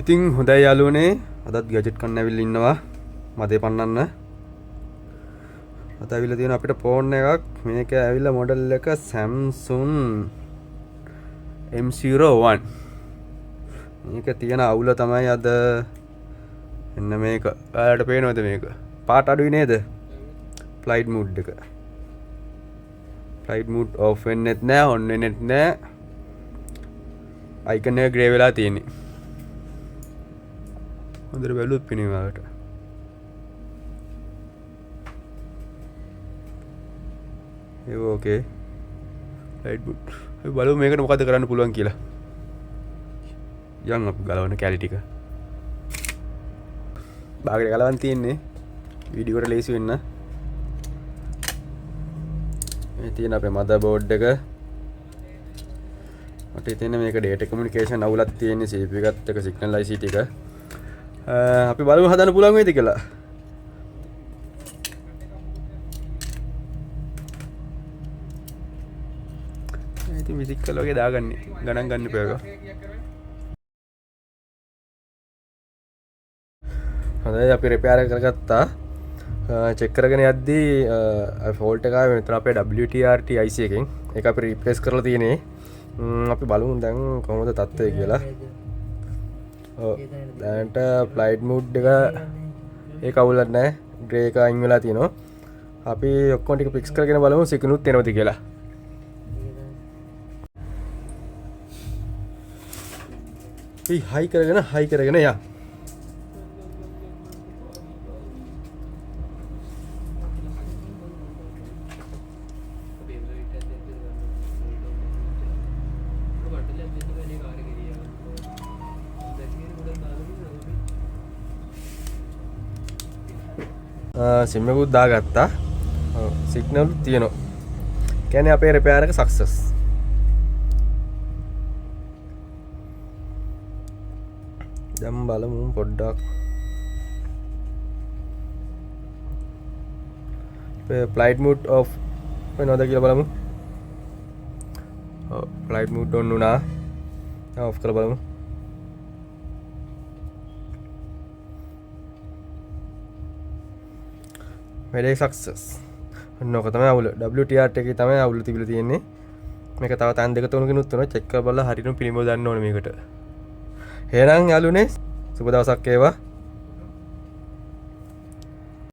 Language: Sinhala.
ඉතින් හොඳයි යාළුවනේ අදත් ගැජට් ගන්න ඇවිල්ලා ඉන්නවා මදේ පන්නන්න. අද ඇවිල්ලා තියෙන අපිට ෆෝන් එකක් මේක ඇවිල්ලා මොඩල් එක Samsung M01. මේක තියෙන අවුල තමයි අද එන්න මේක. ඔයාලට පේනවද මේක? පාට අඩුයි නේද? ෆ්ලයිට් මූඩ් එක. ෆ්ලයිට් මූඩ් ඔෆ් වෙන්නෙත් නෑ ඔන් වෙන්නෙත් නෑ. අයිකන් එක ග්‍රේ වෙලා තියෙන්නේ. හොඳට බැලුවොත් පේනවා ඔයාලට. ඒක ඕකේ. Flight mood. අපි බලමු මේකට මොකද කරන්න පුළුවන් කියලා. යන් අපි ගලවන කැලි ටික. බාගට ගලවන් තියෙන්නේ. වීඩියෝ එකට ලේසි වෙන්න. මේ තියෙන අපේ මදර් බෝඩ් එක. මට හිතෙන්නේ මේක data communication අවුලක් තියෙන්නේ CPU එකත් එක්ක signal IC ටික. අපි බලමු හදන්න පුළුවන් වේද කියලා. ඉතින් මිසික් කළා වගේ දාගන්නේ. ගණන් ගන්න එපා. හොඳයි අපි රිපෙයාර් කරගත්තා. චෙක් කරගෙන යද්දී ෆෝල්ට් එක ආවේ මෙතන අපේ WTRT IC එකෙන්. ඒක අපි රීප්ලේස් කරලා තියෙන්නේ. අපි බලමු දැන් කොහොමද තත්ත්වය කියලා. ඔව් දැන්ට ෆ්ලයිට් මූඩ් එක ඒක අවුලක් නැහැ. ග්‍රේ එක අයින් වෙලා තියෙනවා. අපි ඔක්කොම ටික ෆික්ස් කරගෙන බලමු සිග්නල්ුත් එනවද කියලා. හයි කරගෙන යා. සිම් එකකුත් දාගත්තා. ඔව් සිග්නල් තියෙනවා. කියන්නේ අපේ රිපෙයාර් එක සක්සස්. දැන් බලමු පොඩ්ඩක්. අපේ ෆ්ලයිට් මූඩ් ඔෆ් වෙනවද කියලා බලමු. ඔව් ෆ්ලයිට් මූඩ් ඔන් වුණා. ඔෆ් කරලා බලමු. වැඩේ සක්සස්. ඔන්නෝක තමයි අවුල. WTRT එකේ තමයි අවුල තිබිලා තියෙන්නේ. මේක තව තැන් දෙක තුනකිනුත් තුන චෙක් කරලා බලලා හරියටම පිළිඹව ගන්න ඕනේ මේකට. එහෙනම් යාළුවනේ සුබ දවසක් වේවා.